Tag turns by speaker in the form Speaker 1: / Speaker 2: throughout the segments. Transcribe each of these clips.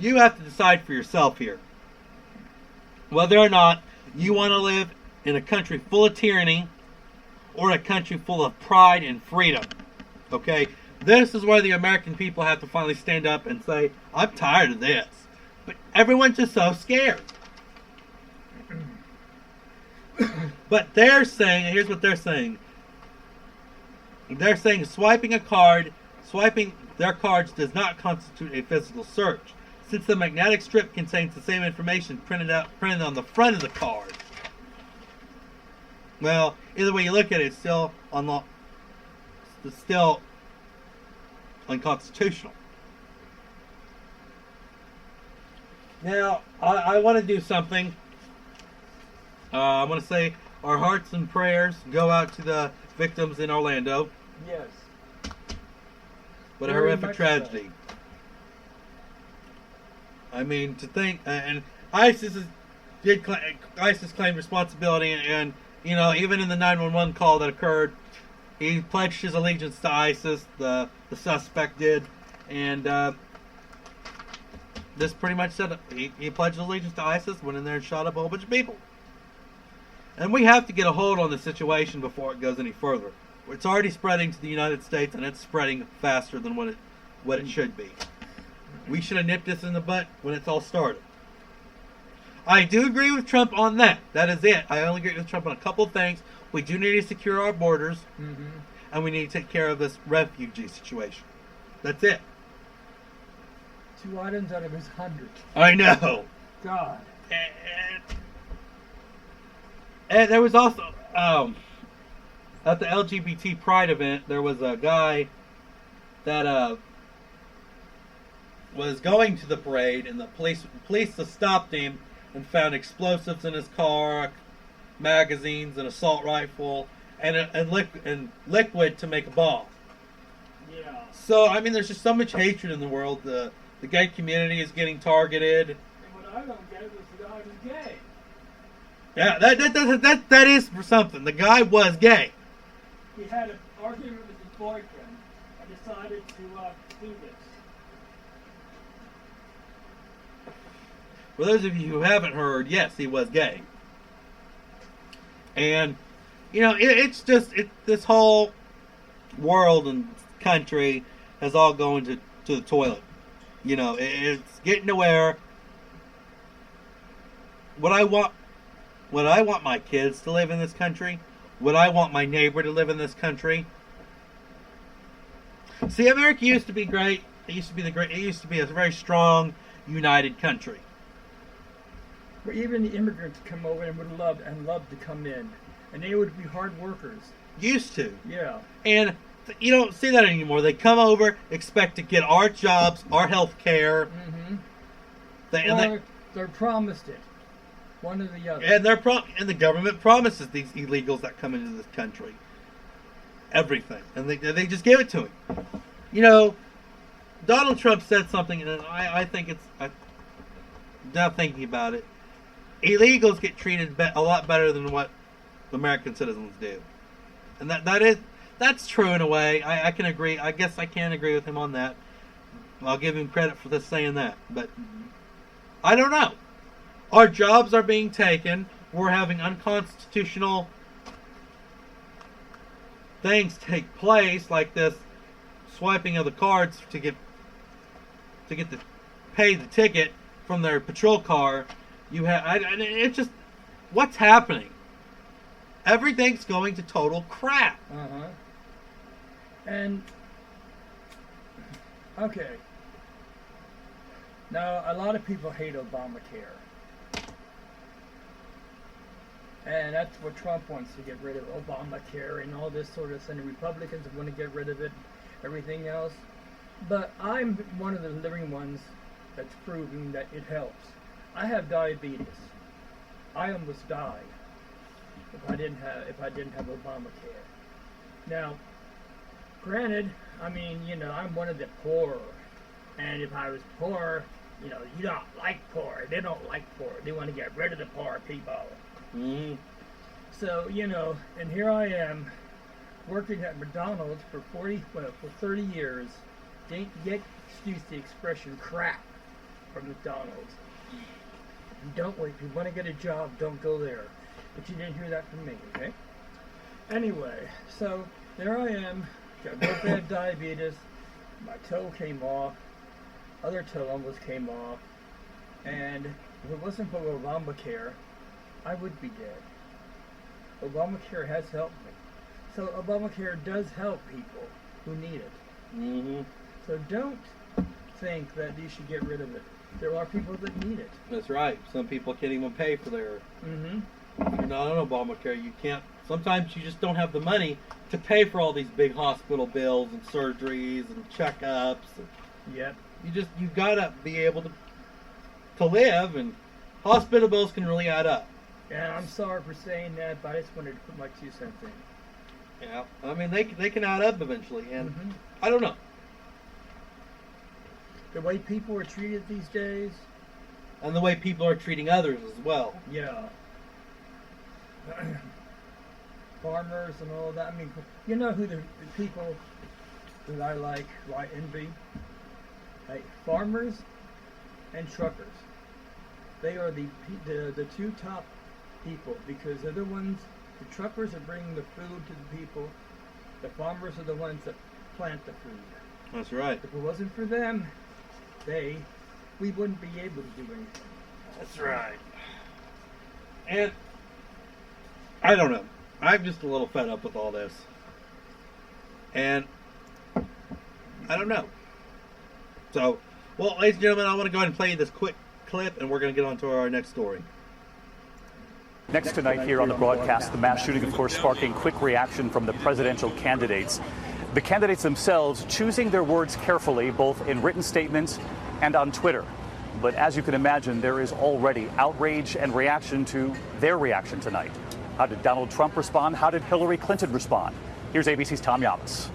Speaker 1: You have to decide for yourself here whether or not you want to live in a country full of tyranny or a country full of pride and freedom. Okay? This is where the American people have to finally stand up and say, I'm tired of this. But everyone's just so scared. But they're saying, and here's what they're saying. They're saying swiping their cards does not constitute a physical search, since the magnetic strip contains the same information printed on the front of the card. Well, either way you look at it, it's still unconstitutional. Now, I want to do something. I want to say our hearts and prayers go out to the victims in Orlando.
Speaker 2: Yes.
Speaker 1: What a horrific tragedy. So. I mean, to think, and ISIS claimed responsibility, and you know, even in the 911 call that occurred, he pledged his allegiance to ISIS. The suspect did, and this pretty much said he pledged allegiance to ISIS, went in there and shot up a whole bunch of people. And we have to get a hold on the situation before it goes any further. It's already spreading to the United States, and it's spreading faster than what it should be. We should have nipped this in the butt when it's all started. I do agree with Trump on that. That is it. I only agree with Trump on a couple of things. We do need to secure our borders, and we need to take care of this refugee situation. That's it.
Speaker 2: 2 items out of his 100.
Speaker 1: I know.
Speaker 2: God.
Speaker 1: And there was also, at the LGBT Pride event, there was a guy that was going to the parade, and the police stopped him and found explosives in his car, magazines, an assault rifle, and liquid to make a bomb.
Speaker 2: Yeah.
Speaker 1: So, I mean, there's just so much hatred in the world. The gay community is getting targeted.
Speaker 2: And what I don't get is the guy was gay.
Speaker 1: Yeah, that is for something. The guy was gay.
Speaker 2: He had an argument with his boyfriend and decided to do this.
Speaker 1: For those of you who haven't heard, yes, he was gay. And, you know, it's just, this whole world and country has all gone to the toilet. You know, it's getting to where would I want my kids to live in this country? Would I want my neighbor to live in this country? See, America used to be great. It used to be a very strong, united country.
Speaker 2: Where even the immigrants come over and would love to come in, and they would be hard workers.
Speaker 1: Used to.
Speaker 2: Yeah.
Speaker 1: And you don't see that anymore. They come over, expect to get our jobs, our health care.
Speaker 2: They're promised it. One or the other.
Speaker 1: And the government promises these illegals that come into this country everything, and they just give it to him. You know, Donald Trump said something, and I think I'm now thinking about it. Illegals get treated a lot better than what American citizens do, and that's true in a way. I can agree. I guess I can agree with him on that. I'll give him credit for this saying that, but I don't know. Our jobs are being taken. We're having unconstitutional things take place, like this swiping of the cards to pay the ticket from their patrol car. It's just, what's happening? Everything's going to total crap.
Speaker 2: And okay. Now, a lot of people hate Obamacare. And that's what Trump wants, to get rid of Obamacare and all this sort of thing. The Republicans want to get rid of it, everything else. But I'm one of the living ones that's proving that it helps. I have diabetes. I almost died if I didn't have Obamacare. Now, granted, I mean, you know, I'm one of the poor. And if I was poor, you know, you don't like poor. They don't like poor. They want to get rid of the poor people. So, you know, and here I am working at McDonald's for 30 years. Didn't get, excuse the expression, crap. from McDonald's. Don't wait. If you want to get a job, don't go there. But you didn't hear that from me, okay? Anyway, so there I am. Got real bad diabetes. My toe came off. Other toe almost came off. And if it wasn't for Obamacare, I would be dead. Obamacare has helped me. So Obamacare does help people who need it.
Speaker 1: Mm-hmm.
Speaker 2: So don't think that you should get rid of it. There are people that need it.
Speaker 1: That's right. Some people can't even pay for their...
Speaker 2: Mm-hmm.
Speaker 1: If you're not on Obamacare, you can't... Sometimes you just don't have the money to pay for all these big hospital bills and surgeries and checkups.
Speaker 2: Yep.
Speaker 1: You gotta be able to live, and hospital bills can really add up.
Speaker 2: And I'm sorry for saying that, but I just wanted to put my 2 cents in.
Speaker 1: Yeah, I mean they can add up eventually, and I don't know.
Speaker 2: The way people are treated these days.
Speaker 1: And the way people are treating others as well.
Speaker 2: Yeah. Farmers and all that. I mean, you know who the people that I like, who I envy? Hey, farmers and truckers. They are the 2 top people, because they're the ones. The truckers are bringing the food to the people. The farmers are the ones that plant the food.
Speaker 1: That's right.
Speaker 2: If it wasn't for them, we wouldn't be able to do anything.
Speaker 1: That's right. And I don't know. I'm just a little fed up with all this. And I don't know. So, well, ladies and gentlemen, I want to go ahead and play you this quick clip, and we're going to get on to our next story.
Speaker 3: Next tonight here on the broadcast, the mass shooting, of course, sparking quick reaction from the presidential candidates. The candidates themselves choosing their words carefully, both in written statements and on Twitter. But as you can imagine, there is already outrage and reaction to their reaction tonight. How did Donald Trump respond? How did Hillary Clinton respond? Here's ABC's Tom Yamas.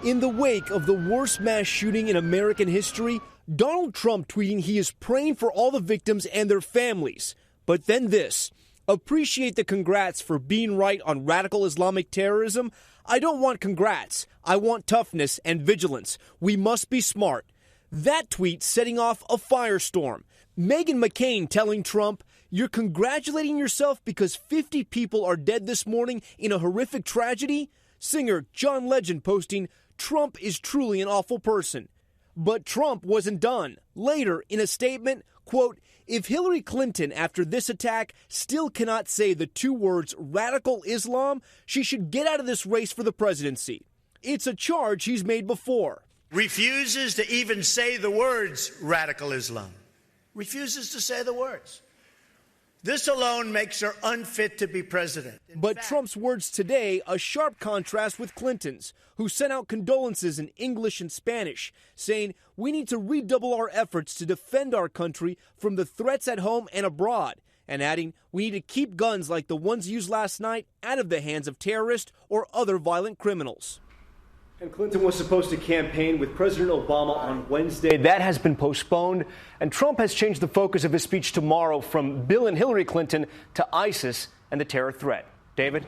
Speaker 4: In the wake of the worst mass shooting in American history, Donald Trump tweeting he is praying for all the victims and their families. But then this. Appreciate the congrats for being right on radical Islamic terrorism. I don't want congrats. I want toughness and vigilance. We must be smart. That tweet setting off a firestorm. Meghan McCain telling Trump, "You're congratulating yourself because 50 people are dead this morning in a horrific tragedy?" Singer John Legend posting, "Trump is truly an awful person." But Trump wasn't done. Later, in a statement, quote, "If Hillary Clinton, after this attack, still cannot say the 2 words radical Islam, she should get out of this race for the presidency. It's a charge he's made before."
Speaker 5: Refuses to even say the words radical Islam. Refuses to say the words. This alone makes her unfit to be president.
Speaker 4: But Trump's words today, a sharp contrast with Clinton's, who sent out condolences in English and Spanish, saying, "We need to redouble our efforts to defend our country from the threats at home and abroad," and adding, "We need to keep guns like the ones used last night out of the hands of terrorists or other violent criminals."
Speaker 6: And Clinton was supposed to campaign with President Obama on Wednesday. That has been postponed, and Trump has changed the focus of his speech tomorrow from Bill and Hillary Clinton to ISIS and the terror threat. David?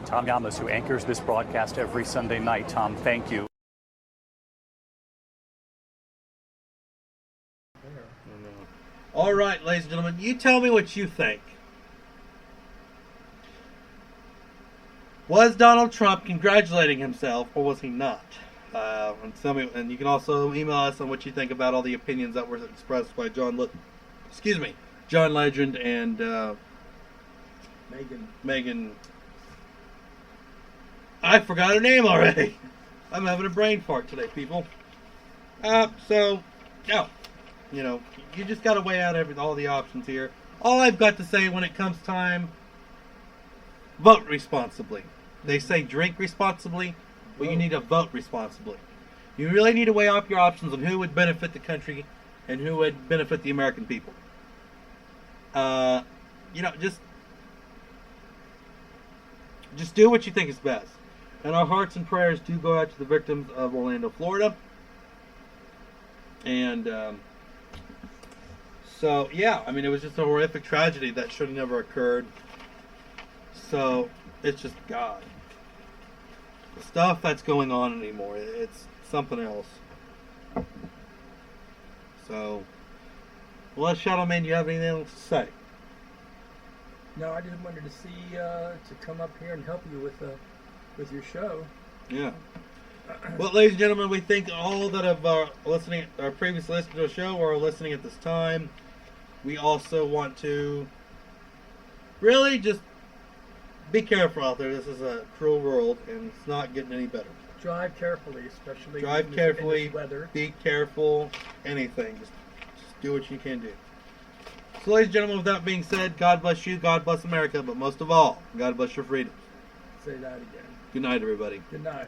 Speaker 3: Tom Yamas, who anchors this broadcast every Sunday night. Tom, thank you.
Speaker 1: All right, ladies and gentlemen, you tell me what you think. Was Donald Trump congratulating himself, or was he not? And you can also email us on what you think about all the opinions that were expressed by John Legend and Megan. I forgot her name already. I'm having a brain fart today, people. You just got to weigh out all the options here. All I've got to say when it comes time, vote responsibly. They say drink responsibly, but you need to vote responsibly. You really need to weigh up your options on who would benefit the country and who would benefit the American people. Just do what you think is best. And our hearts and prayers do go out to the victims of Orlando, Florida. And it was just a horrific tragedy that should have never occurred. So it's just God. The stuff that's going on anymore, it's something else. So, well, Shadow Man, you have anything else to say?
Speaker 2: No, I just wanted to see to come up here and help you with your show.
Speaker 1: Yeah. Well, ladies and gentlemen, we thank all that have listening, our previous listeners to the show, or are listening at this time. We also want to really just be careful out there. This is a cruel world, and it's not getting any better.
Speaker 2: Drive carefully, especially
Speaker 1: Drive
Speaker 2: in
Speaker 1: carefully.
Speaker 2: this weather.
Speaker 1: Be careful. Anything. Just do what you can do. So, ladies and gentlemen, with that being said, God bless you, God bless America, but most of all, God bless your freedom.
Speaker 2: Say that again.
Speaker 1: Good night, everybody.
Speaker 2: Good night.